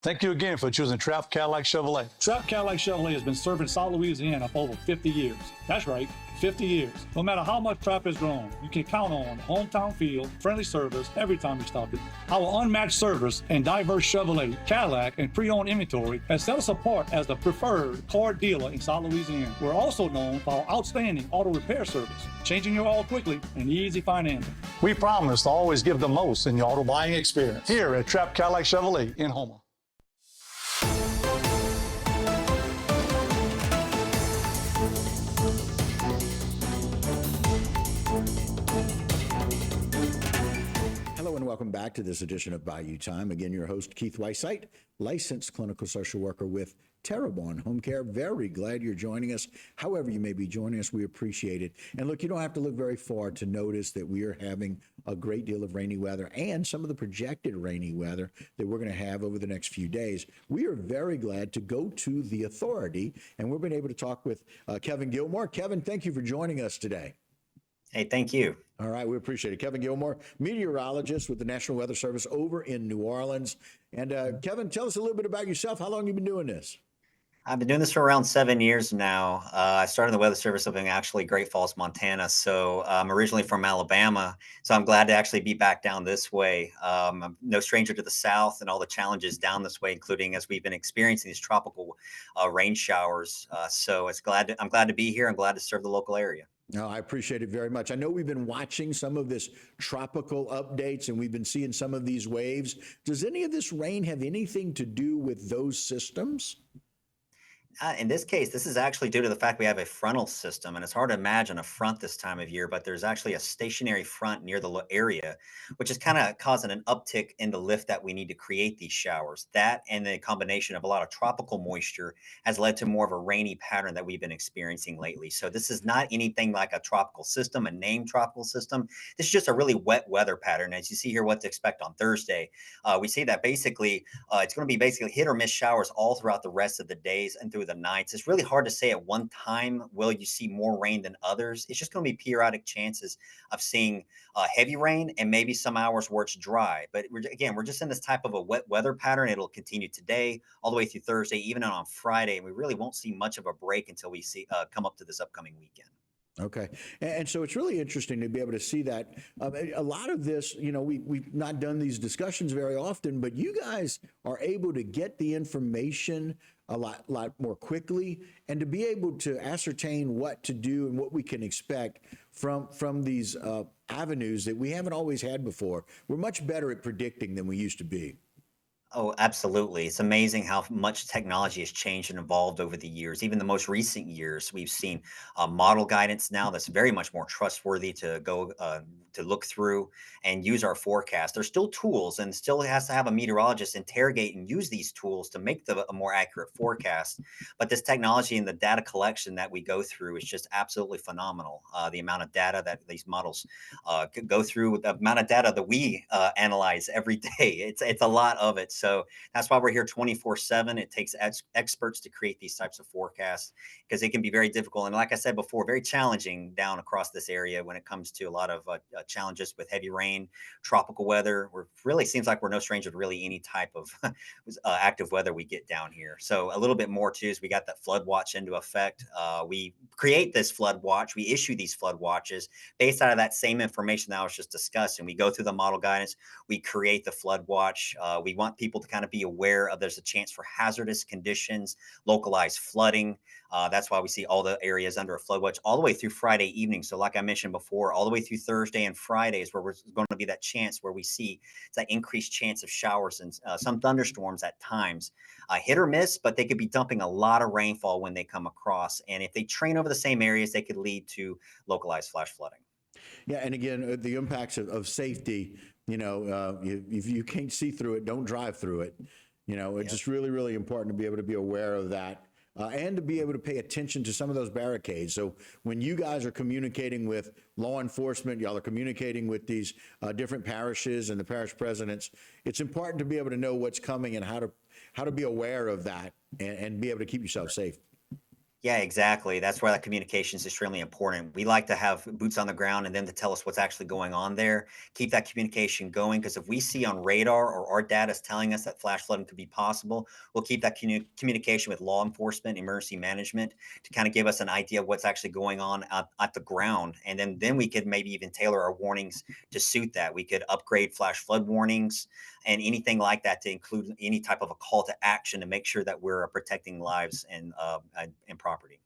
Thank you again for choosing Trap Cadillac Chevrolet. Trap Cadillac Chevrolet has been serving South Louisiana for over 50 years. That's right, 50 years. No matter how much trap has grown, you can count on hometown feel, friendly service every time you stop it. Our unmatched service and diverse Chevrolet, Cadillac, and pre-owned inventory has set us apart as the preferred car dealer in South Louisiana. We're also known for our outstanding auto repair service, changing your oil quickly and easy financing. We promise to always give the most in your auto buying experience here at Trap Cadillac Chevrolet in Houma. Hello and welcome back to this edition of Bayou Time. Again, your host, Keith Weissite, licensed clinical social worker with Terrebonne Home Care. Very glad you're joining us. However you may be joining us, we appreciate it. And look, you don't have to look very far to notice that we are having a great deal of rainy weather and some of the projected rainy weather that we're going to have over the next few days. We are very glad to go to the authority, and we've been able to talk with Kevin Gilmore. Kevin, thank you for joining us today. Hey, thank you. All right, we appreciate it. Kevin Gilmore, meteorologist with the National Weather Service over in New Orleans. And Kevin, tell us a little bit about yourself. How long have you been doing this? I've been doing this for around 7 years now. I started in the Weather Service up in actually Great Falls, Montana. So I'm originally from Alabama. So I'm glad to actually be back down this way. I'm no stranger to the South and all the challenges down this way, including as we've been experiencing these tropical rain showers. So I'm glad to be here. I'm glad to serve the local area. No, I appreciate it very much. I know we've been watching some of this tropical updates and we've been seeing some of these waves. Does any of this rain have anything to do with those systems? In this case, this is actually due to the fact we have a frontal system, and it's hard to imagine a front this time of year, but there's actually a stationary front near the area, which is kind of causing an uptick in the lift that we need to create these showers. That and the combination of a lot of tropical moisture has led to more of a rainy pattern that we've been experiencing lately. So this is not anything like a tropical system, a named tropical system. This is just a really wet weather pattern. As you see here, what to expect on Thursday, we see that basically it's going to be basically hit or miss showers all throughout the rest of the days and through the nights. It's really hard to say at one time will you see more rain than others. It's just going to be periodic chances of seeing heavy rain and maybe some hours where it's dry. But we're just in this type of a wet weather pattern. It'll continue today all the way through Thursday, even on Friday. And we really won't see much of a break until we see come up to this upcoming weekend. Okay. And so it's really interesting to be able to see that. A lot of this, we've not done these discussions very often, but you guys are able to get the information a lot more quickly and to be able to ascertain what to do and what we can expect from these avenues that we haven't always had before. We're much better at predicting than we used to be. Oh, absolutely. It's amazing how much technology has changed and evolved over the years. Even the most recent years, we've seen model guidance now that's very much more trustworthy to go to look through and use our forecast. There's still tools and still has to have a meteorologist interrogate and use these tools to make a more accurate forecast. But this technology and the data collection that we go through is just absolutely phenomenal. The amount of data that these models go through, the amount of data that we analyze every day, it's a lot of it. So that's why we're here 24/7. It takes experts to create these types of forecasts because it can be very difficult. And like I said before, very challenging down across this area when it comes to a lot of challenges with heavy rain, tropical weather. We're really seems like we're no stranger to really any type of active weather we get down here. So a little bit more too is we got that flood watch into effect. We create this flood watch. We issue these flood watches based out of that same information that I was just discussing. We go through the model guidance. We create the flood watch. We want people to kind of be aware of there's a chance for hazardous conditions, localized flooding. That's why we see all the areas under a flood watch all the way through Friday evening. So like I mentioned before, all the way through Thursday and Friday is where we're going to be that chance where we see that increased chance of showers and some thunderstorms at times. Hit or miss, but they could be dumping a lot of rainfall when they come across. And if they train over the same areas, they could lead to localized flash flooding. Yeah, and again, the impacts of safety, if you can't see through it, don't drive through it. It's just really, really important to be able to be aware of that and to be able to pay attention to some of those barricades. So when you guys are communicating with law enforcement, y'all are communicating with these different parishes and the parish presidents, it's important to be able to know what's coming and how to be aware of that and be able to keep yourself safe. Yeah, exactly. That's why that communication is extremely important. We like to have boots on the ground and them to tell us what's actually going on there. Keep that communication going because if we see on radar or our data is telling us that flash flooding could be possible, we'll keep that communication with law enforcement, emergency management to kind of give us an idea of what's actually going on at the ground. And then we could maybe even tailor our warnings to suit that. We could upgrade flash flood warnings and anything like that to include any type of a call to action to make sure that we're protecting lives and property.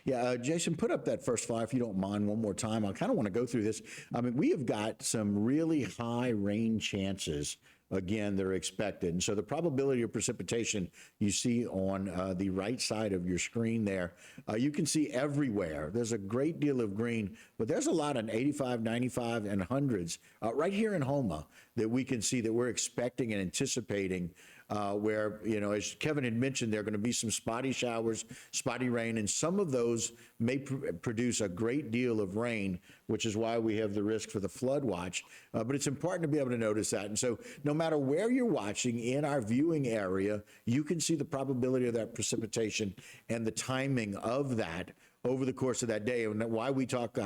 Yeah, Jason, put up that first file if you don't mind one more time. I kind of want to go through this. I mean, we have got some really high rain chances. Again, they're expected. And so the probability of precipitation you see on the right side of your screen there, you can see everywhere. There's a great deal of green, but there's a lot in 85, 95, and hundreds right here in Houma that we can see that we're expecting and anticipating where, you know, as Kevin had mentioned, there are going to be some spotty showers, spotty rain, and some of those may produce a great deal of rain, which is why we have the risk for the flood watch. But it's important to be able to notice that. And so no matter where you're watching in our viewing area, you can see the probability of that precipitation and the timing of that over the course of that day. And why we talk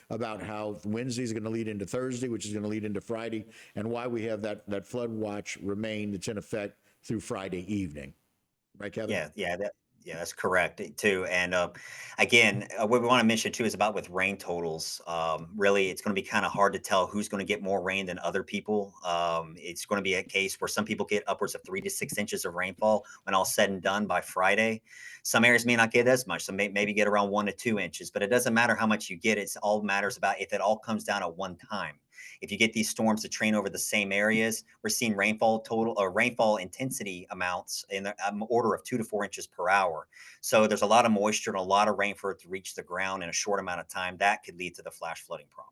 about how Wednesday is going to lead into Thursday, which is going to lead into Friday, and why we have that flood watch remain that's in effect through Friday evening. Right, Kevin? Yeah, that's correct too. And again, what we want to mention too is about with rain totals. Really, it's going to be kind of hard to tell who's going to get more rain than other people. It's going to be a case where some people get upwards of 3 to 6 inches of rainfall when all said and done by Friday. Some areas may not get as much, so maybe get around 1 to 2 inches. But it doesn't matter how much you get; it's all matters about if it all comes down at one time. If you get these storms to train over the same areas, we're seeing rainfall total or rainfall intensity amounts in the order of 2 to 4 inches per hour. So there's a lot of moisture and a lot of rain for it to reach the ground in a short amount of time. That could lead to the flash flooding problems.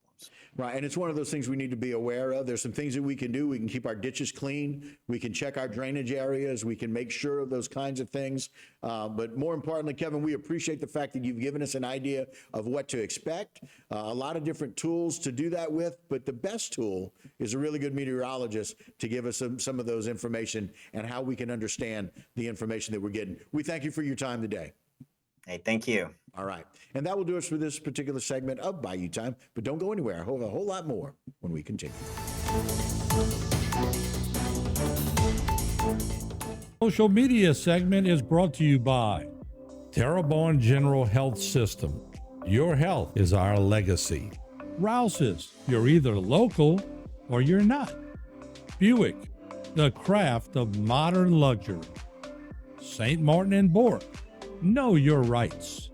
Right, and it's one of those things we need to be aware of. There's some things that we can do. We can keep our ditches clean. We can check our drainage areas. We can make sure of those kinds of things. But more importantly, Kevin, we appreciate the fact that you've given us an idea of what to expect. A lot of different tools to do that with, but the best tool is a really good meteorologist to give us some of those information and how we can understand the information that we're getting. We thank you for your time today. Hey, thank you. All right. And that will do us for this particular segment of Bayou Time. But don't go anywhere. I have a whole lot more when we continue. Social media segment is brought to you by Terrebonne General Health System. Your health is our legacy. Rouse's, you're either local or you're not. Buick, the craft of modern luxury. St. Martin and Bork, know your rights.